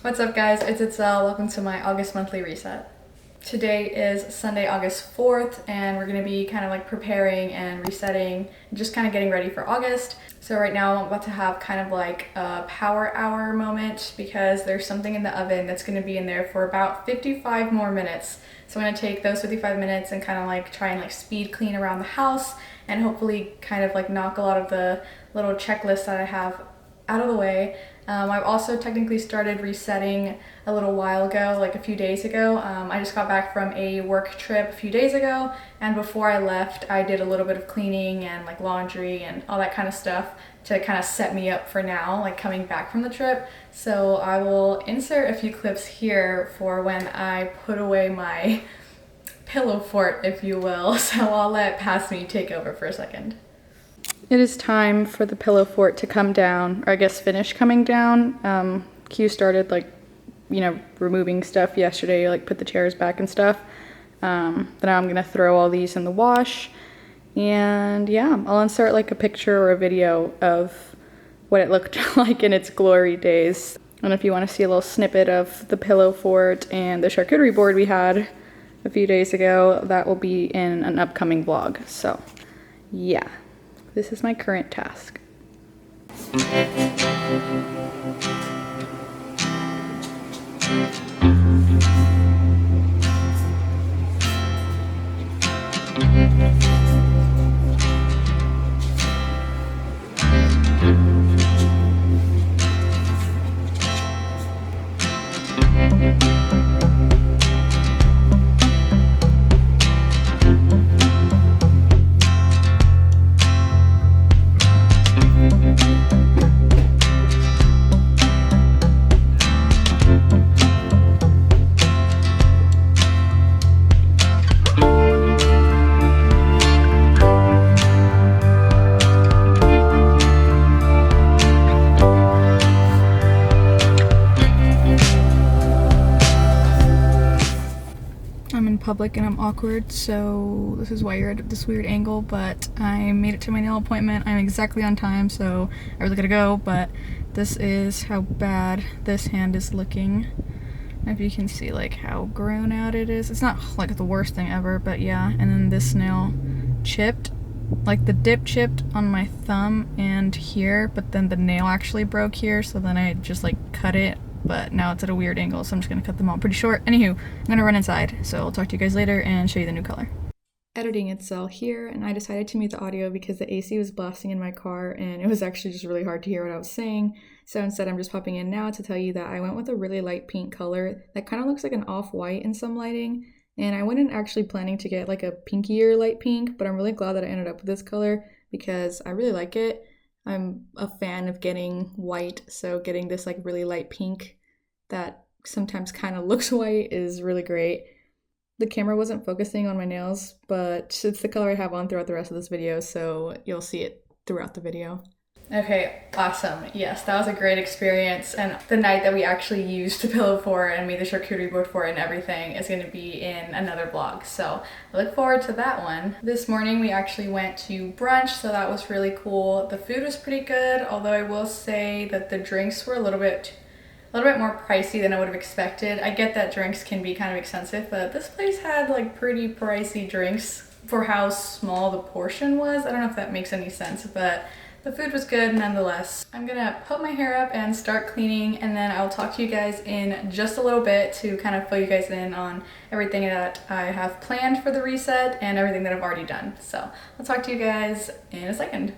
What's up guys, it's Itzel. Welcome to my August monthly reset. Today is Sunday, August 4th, and we're gonna be kind of like preparing and resetting, just kind of getting ready for August. So right now I'm about to have kind of like a power hour moment because there's something in the oven that's gonna be in there for about 55 more minutes. So I'm gonna take those 55 minutes and kind of like try and like speed clean around the house and hopefully kind of like knock a lot of the little checklists that I have out of the way. I've also technically started resetting a little while ago, like a few days ago. I just got back from a work trip a few days ago, and before I left I did a little bit of cleaning and like laundry and all that kind of stuff to kind of set me up for now, like coming back from the trip. So I will insert a few clips here for when I put away my pillow fort, if you will. So I'll let Past Me take over for a second. It is time for the pillow fort to come down, or I guess finish coming down. Q started like, removing stuff yesterday, like put the chairs back and stuff. Then I'm gonna throw all these in the wash. And yeah, I'll insert like a picture or a video of what it looked like in its glory days. And if you want to see a little snippet of the pillow fort and the charcuterie board we had a few days ago, that will be in an upcoming vlog. So yeah. This is my current task. I'm in public and I'm awkward, so this is why you're at this weird angle, but I made it to my nail appointment. I'm exactly on time, so I really gotta go, but this is how bad this hand is looking. If you can see like how grown out it is. It's not like the worst thing ever, but yeah. And then this nail chipped, like the dip chipped on my thumb and here, but then the nail actually broke here, so then I just like cut it. But now it's at a weird angle, so I'm just gonna cut them all pretty short. Anywho, I'm gonna run inside, so I'll talk to you guys later and show you the new color. Editing Itzel here, and I decided to mute the audio because the AC was blasting in my car and it was actually just really hard to hear what I was saying. So instead I'm just popping in now to tell you that I went with a really light pink color that kind of looks like an off-white in some lighting. And I wasn't actually planning to get like a pinkier light pink, but I'm really glad that I ended up with this color because I really like it. I'm a fan of getting white, so getting this like really light pink that sometimes kind of looks white is really great. The camera wasn't focusing on my nails, but it's the color I have on throughout the rest of this video, so you'll see it throughout the video. Okay, awesome. Yes, that was a great experience, and the night that we actually used the pillow for and made the charcuterie board for and everything is going to be in another vlog, so I look forward to that one. This morning we actually went to brunch, so that was really cool. The food was pretty good, although I will say that the drinks were a little bit more pricey than I would have expected. I get that drinks can be kind of expensive, but this place had like pretty pricey drinks for how small the portion was. I don't know if that makes any sense, but the food was good nonetheless. I'm gonna put my hair up and start cleaning, and then I'll talk to you guys in just a little bit to kind of fill you guys in on everything that I have planned for the reset and everything that I've already done. So I'll talk to you guys in a second.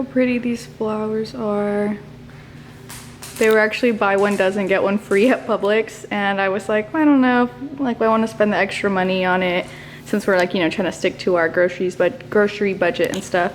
how pretty these flowers are. They were actually buy one dozen get one free at Publix, and I was like, I don't know, like I want to spend the extra money on it since we're like, you know, trying to stick to our grocery budget and stuff.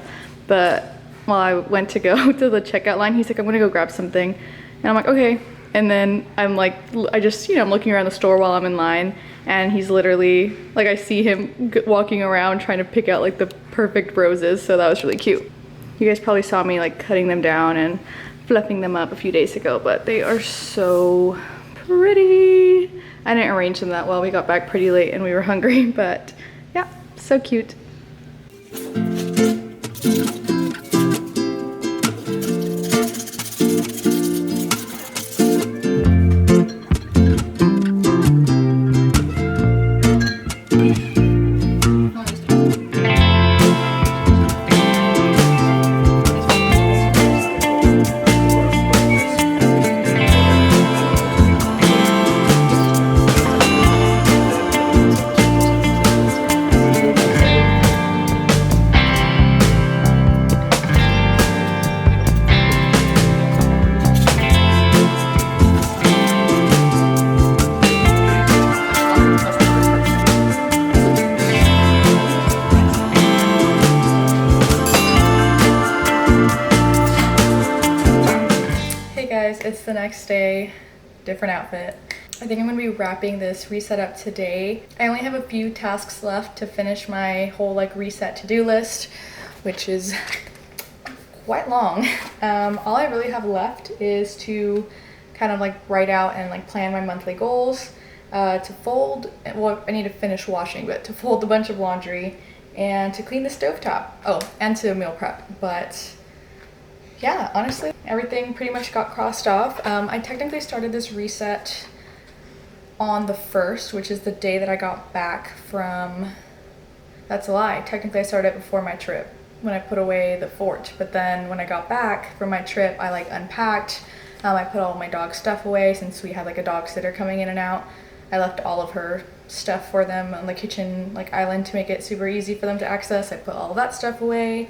But while I went to go to the checkout line, he's like, I'm gonna go grab something, and I'm like, okay. And then I'm like, I just, you know, I'm looking around the store while I'm in line, and he's literally like, I see him walking around trying to pick out like the perfect roses. So that was really cute. You guys probably saw me like cutting them down and fluffing them up a few days ago, but they are so pretty. I didn't arrange them that well. We got back pretty late and we were hungry, but yeah, so cute. It's the next day, different outfit. I think I'm gonna be wrapping this reset up today. I only have a few tasks left to finish my whole like reset to-do list, which is quite long. All I really have left is to kind of like write out and like plan my monthly goals, to fold, well, I need to finish washing, but to fold a bunch of laundry and to clean the stovetop. Oh, and to meal prep. But yeah, honestly, everything pretty much got crossed off. I technically started this reset on the 1st, which is the day that I got back from, that's a lie. Technically I started it before my trip when I put away the fort. But then when I got back from my trip, I like unpacked. I put all my dog stuff away since we had like a dog sitter coming in and out. I left all of her stuff for them on the kitchen like island to make it super easy for them to access. I put all of that stuff away.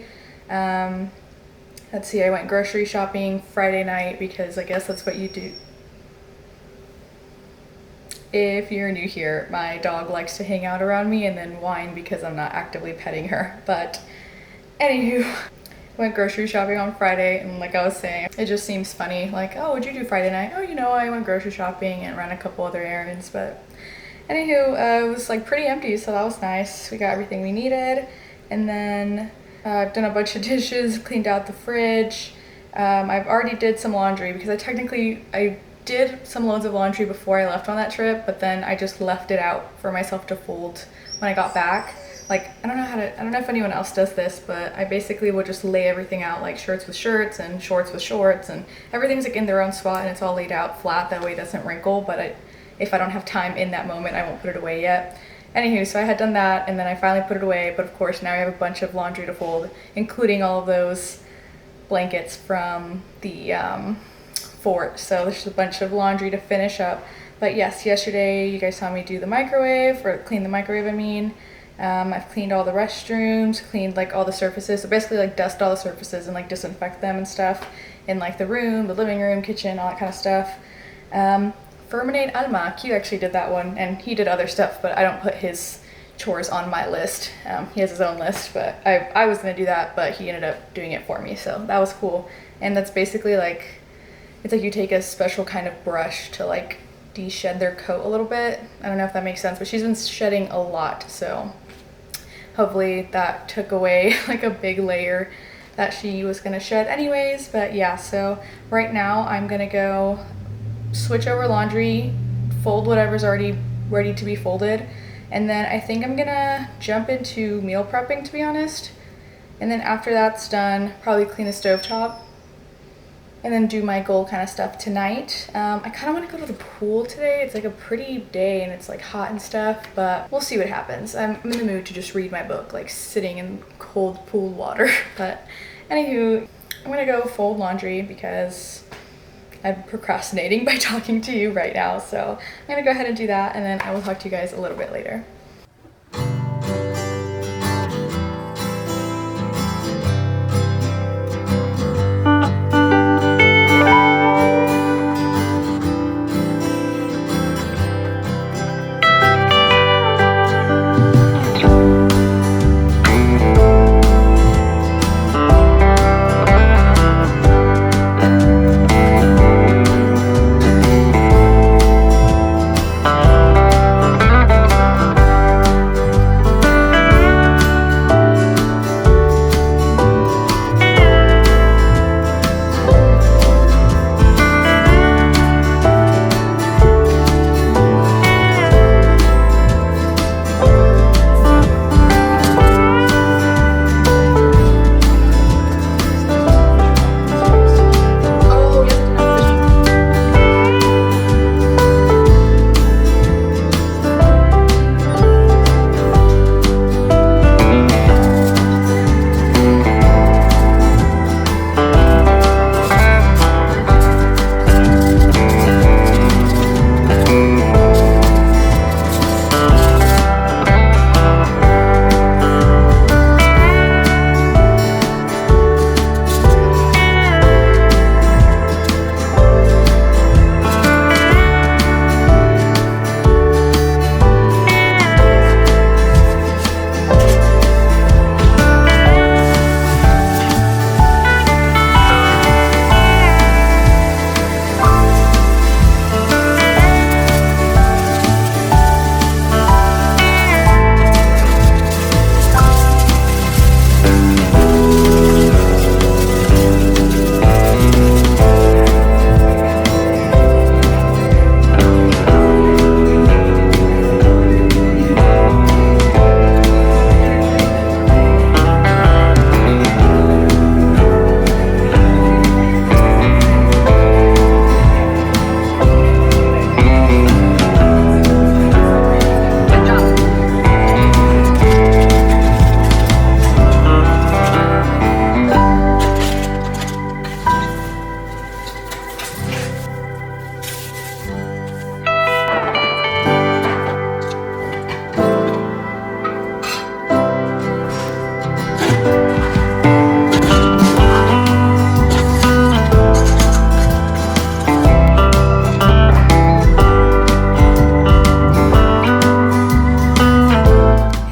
Let's see, I went grocery shopping Friday night because I guess that's what you do. If you're new here, my dog likes to hang out around me and then whine because I'm not actively petting her. But anywho, went grocery shopping on Friday, and like I was saying, it just seems funny. Like, oh, what'd you do Friday night? Oh, you know, I went grocery shopping and ran a couple other errands. But anywho, it was like pretty empty, so that was nice. We got everything we needed, and then I've done a bunch of dishes, cleaned out the fridge. I've already did some laundry because I did some loads of laundry before I left on that trip, but then I just left it out for myself to fold when I got back. Like, I don't know if anyone else does this, but I basically would just lay everything out, like shirts with shirts and shorts with shorts, and everything's like in their own spot and it's all laid out flat, that way it doesn't wrinkle. But if I don't have time in that moment, I won't put it away yet. Anywho, so I had done that, and then I finally put it away, but of course now I have a bunch of laundry to fold, including all of those blankets from the fort. So there's just a bunch of laundry to finish up. But yes, yesterday you guys saw me do the microwave, or clean the microwave, I mean. I've cleaned all the restrooms, cleaned like all the surfaces, so basically like dust all the surfaces and like disinfect them and stuff in like the room, the living room, kitchen, all that kind of stuff. Ferdinand Alma, Q actually did that one, and he did other stuff, but I don't put his chores on my list. He has his own list, but I was gonna do that, but he ended up doing it for me, so that was cool. And that's basically like, it's like you take a special kind of brush to like de-shed their coat a little bit. I don't know if that makes sense, but she's been shedding a lot, so hopefully that took away like a big layer that she was gonna shed anyways. But yeah, so right now I'm gonna go switch over laundry, fold whatever's already ready to be folded, and then I think I'm gonna jump into meal prepping, to be honest. And then after that's done, probably clean the stovetop and then do my goal kind of stuff tonight. I kind of want to go to the pool today. It's like a pretty day and it's like hot and stuff, but we'll see what happens. I'm in the mood to just read my book, like sitting in cold pool water. But anywho, I'm gonna go fold laundry because I'm procrastinating by talking to you right now. So I'm gonna go ahead and do that, and then I will talk to you guys a little bit later.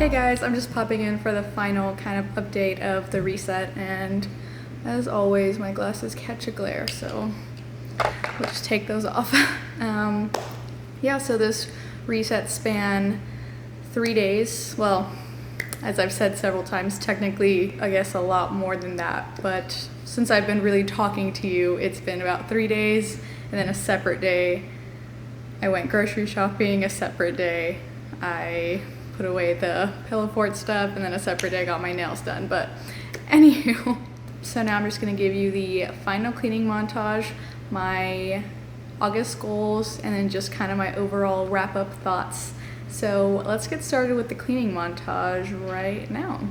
Hey guys, I'm just popping in for the final kind of update of the reset, and as always my glasses catch a glare, so we'll just take those off. Yeah, so this reset span 3 days. Well, as I've said several times, technically I guess a lot more than that, but since I've been really talking to you, it's been about 3 days, and then a separate day I went grocery shopping, a separate day I put away the pillow fort stuff, and then a separate day I got my nails done. But anywho, so now I'm just gonna give you the final cleaning montage, my August goals, and then just kind of my overall wrap up thoughts. So let's get started with the cleaning montage right now.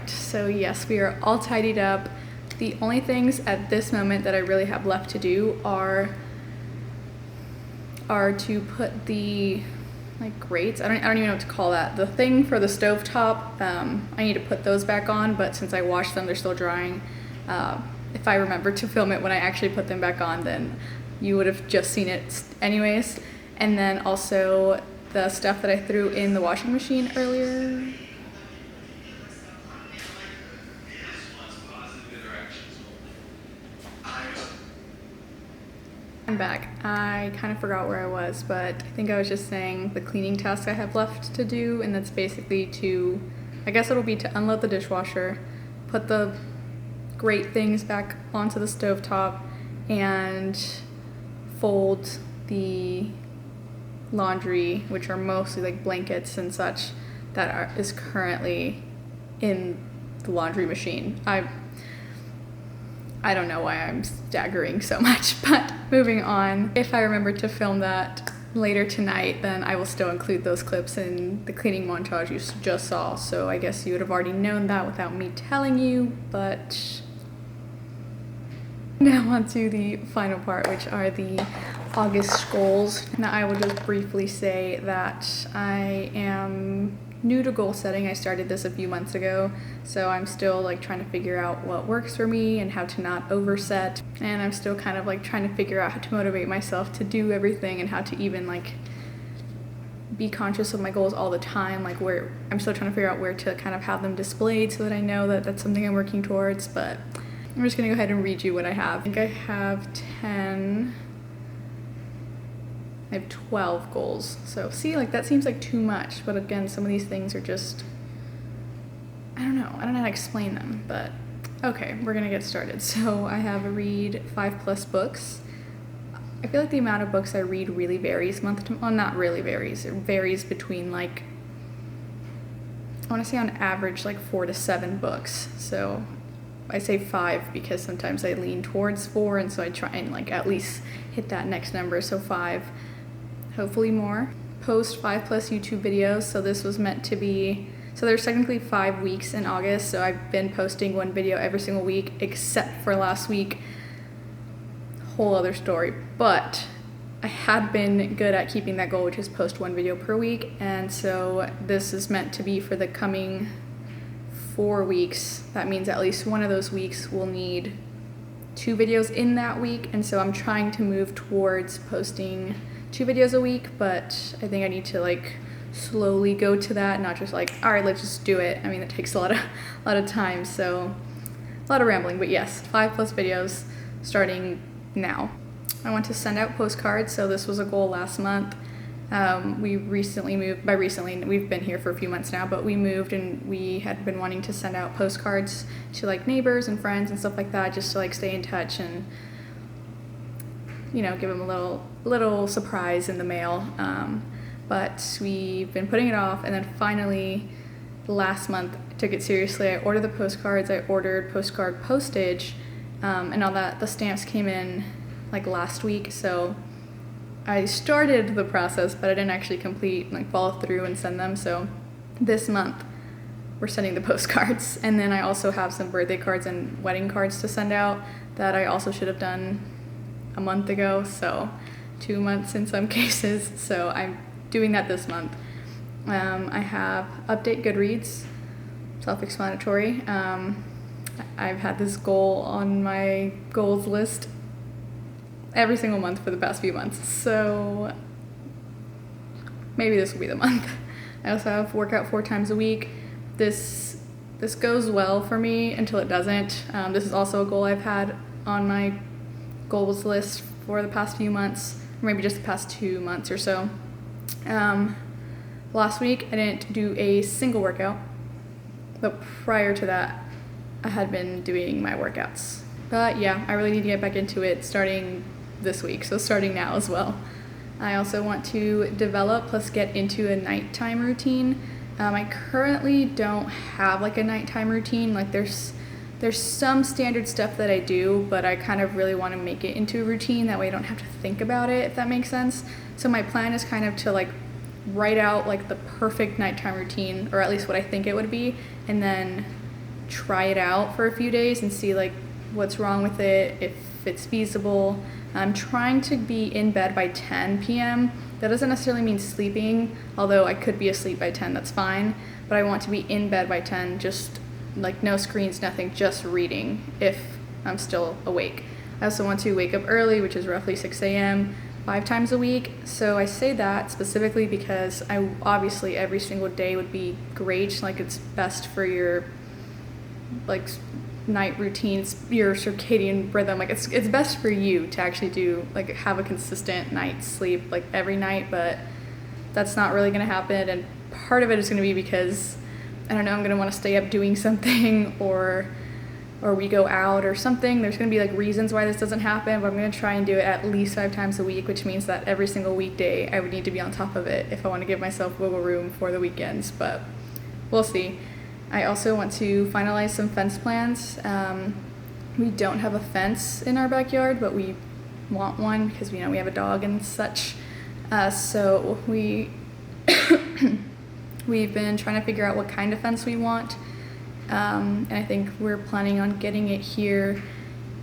So yes, we are all tidied up. The only things at this moment that I really have left to do are to put the like grates, I don't even know what to call that, the thing for the stovetop. I need to put those back on, but since I washed them, they're still drying. If I remember to film it when I actually put them back on, then you would have just seen it anyways. And then also the stuff that I threw in the washing machine earlier. I'm back. I kind of forgot where I was, but I think I was just saying the cleaning task I have left to do, and that's basically to, I guess it'll be to unload the dishwasher, put the grate things back onto the stovetop, and fold the laundry, which are mostly like blankets and such, that is currently in the laundry machine. I don't know why I'm staggering so much, but moving on. If I remember to film that later tonight, then I will still include those clips in the cleaning montage you just saw. So I guess you would have already known that without me telling you, but now on to the final part, which are the August goals. Now I will just briefly say that I am new to goal setting. I started this a few months ago, so I'm still like trying to figure out what works for me and how to not overset, and I'm still kind of like trying to figure out how to motivate myself to do everything and how to even like be conscious of my goals all the time, like where I'm still trying to figure out where to kind of have them displayed so that I know that that's something I'm working towards. But I'm just gonna go ahead and read you what I have. I think I have 12 goals. So see, like that seems like too much, but again, some of these things are just, I don't know how to explain them, but okay, we're gonna get started. So I have read 5+ books. I feel like the amount of books I read really varies month to, well, not really varies, it varies between like, I want to say on average like 4 to 7 books. So I say 5 because sometimes I lean towards 4, and so I try and like at least hit that next number, so 5, hopefully more. Post 5+ YouTube videos, so this was meant to be, so there's technically 5 weeks in August, so I've been posting 1 video every single week except for last week. Whole other story, but I had been good at keeping that goal, which is post 1 video per week, and so this is meant to be for the coming 4 weeks. That means at least one of those weeks will need 2 videos in that week, and so I'm trying to move towards posting 2 videos a week, but I think I need to like slowly go to that, not just like, all right, let's just do it. I mean, it takes a lot of time, so a lot of rambling, but yes, 5+ videos starting now. I want to send out postcards, so this was a goal last month. We recently moved, by recently, we've been here for a few months now, but we moved and we had been wanting to send out postcards to like neighbors and friends and stuff like that, just to like stay in touch and, you know, give them a little surprise in the mail. But we've been putting it off, and then finally last month I took it seriously. I ordered the postcards, I ordered postcard postage, and all that. The stamps came in like last week, so I started the process, but I didn't actually follow through and send them. So this month we're sending the postcards, and then I also have some birthday cards and wedding cards to send out that I also should have done a month ago, so 2 months in some cases, so I'm doing that this month. I have update Goodreads, self-explanatory. I've had this goal on my goals list every single month for the past few months, so maybe this will be the month. I also have workout 4 times a week. This goes well for me until it doesn't. This is also a goal I've had on my goals list for the past few months, or maybe just the past 2 months or so. Last week I didn't do a single workout, but prior to that I had been doing my workouts. But yeah, I really need to get back into it starting this week, so starting now as well. I also want to develop plus get into a nighttime routine. I currently don't have like a nighttime routine. Like there's some standard stuff that I do, but I kind of really want to make it into a routine, that way I don't have to think about it, if that makes sense. So my plan is kind of to like write out like the perfect nighttime routine, or at least what I think it would be, and then try it out for a few days and see like what's wrong with it, if it's feasible. I'm trying to be in bed by 10 p.m. That doesn't necessarily mean sleeping, although I could be asleep by 10, that's fine, but I want to be in bed by 10, just like no screens, nothing, just reading if I'm still awake. I also want to wake up early, which is roughly 6 a.m. 5 times a week. So I say that specifically because I obviously every single day would be great, like it's best for your like night routines, your circadian rhythm, like it's best for you to actually do like have a consistent night's sleep like every night, but that's not really going to happen. And part of it is going to be because I don't know, I'm going to want to stay up doing something, or we go out or something. There's going to be like reasons why this doesn't happen, but I'm going to try and do it at least 5 times a week, which means that every single weekday I would need to be on top of it if I want to give myself wiggle room for the weekends, but we'll see. I also want to finalize some fence plans. We don't have a fence in our backyard, but we want one because we have a dog and such. So we've been trying to figure out what kind of fence we want. And I think we're planning on getting it here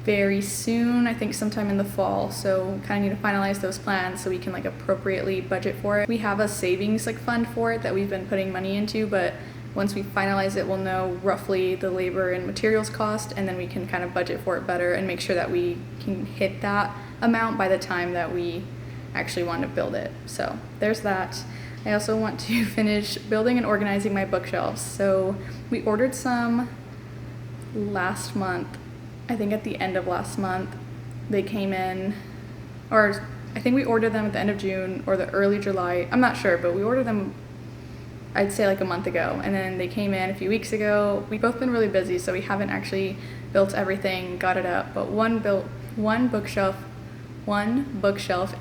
very soon, I think sometime in the fall, so kind of need to finalize those plans so we can like appropriately budget for it. We have a savings like fund for it that we've been putting money into, but once we finalize it, we'll know roughly the labor and materials cost, and then we can kind of budget for it better and make sure that we can hit that amount by the time that we actually want to build it. So there's that. I also want to finish building and organizing my bookshelves. So we ordered some last month. I think at the end of last month they came in, or I think we ordered them at the end of June or the early July. I'm not sure, but we ordered them I'd say like a month ago, and then they came in a few weeks ago. We've both been really busy, so we haven't actually built everything, got it up, but one bookshelf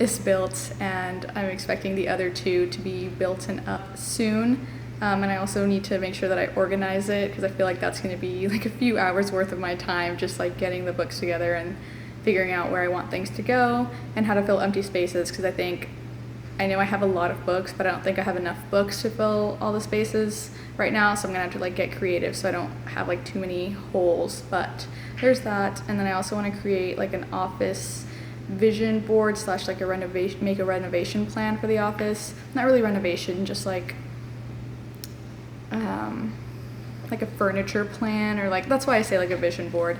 is built, and I'm expecting the other 2 to be built and up soon. And I also need to make sure that I organize it because I feel like that's going to be like a few hours worth of my time, just like getting the books together and figuring out where I want things to go and how to fill empty spaces, because I know I have a lot of books, but I don't think I have enough books to fill all the spaces right now, so I'm gonna have to like get creative so I don't have like too many holes. But there's that. And then I also want to create like an office vision board slash like make a renovation plan for the office. Not really renovation, just like a furniture plan, or like, that's why I say like a vision board.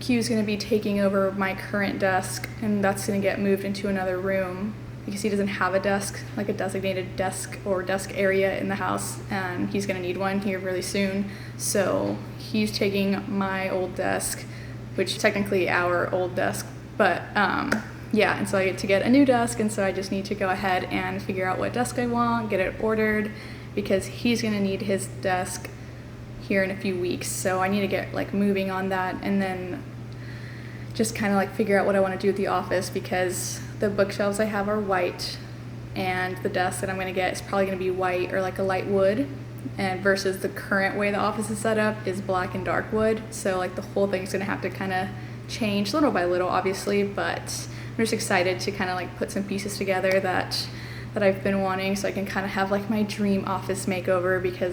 Q is going to be taking over my current desk, and that's going to get moved into another room because he doesn't have a desk, like a designated desk or desk area in the house, and he's going to need one here really soon. So he's taking my old desk, which is technically our old desk, but yeah, and so I get to get a new desk, and so I just need to go ahead and figure out what desk I want, get it ordered, because he's going to need his desk here in a few weeks. So I need to get like moving on that, and then just kind of like figure out what I want to do with the office, because the bookshelves I have are white, and the desk that I'm going to get is probably going to be white or like a light wood, and versus the current way the office is set up is black and dark wood. So like the whole thing's going to have to kind of change little by little, obviously, but I'm just excited to kind of like put some pieces together that I've been wanting, so I can kind of have like my dream office makeover, because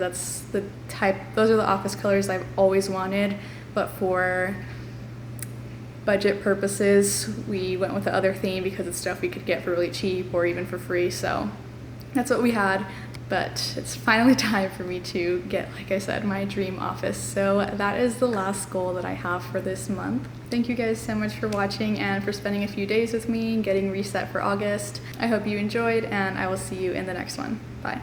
those are the office colors I've always wanted, but for budget purposes we went with the other theme because it's stuff we could get for really cheap or even for free. So that's what we had, but it's finally time for me to get, like I said, my dream office. So that is the last goal that I have for this month. Thank you guys so much for watching and for spending a few days with me and getting reset for August. I hope you enjoyed, and I will see you in the next one. Bye.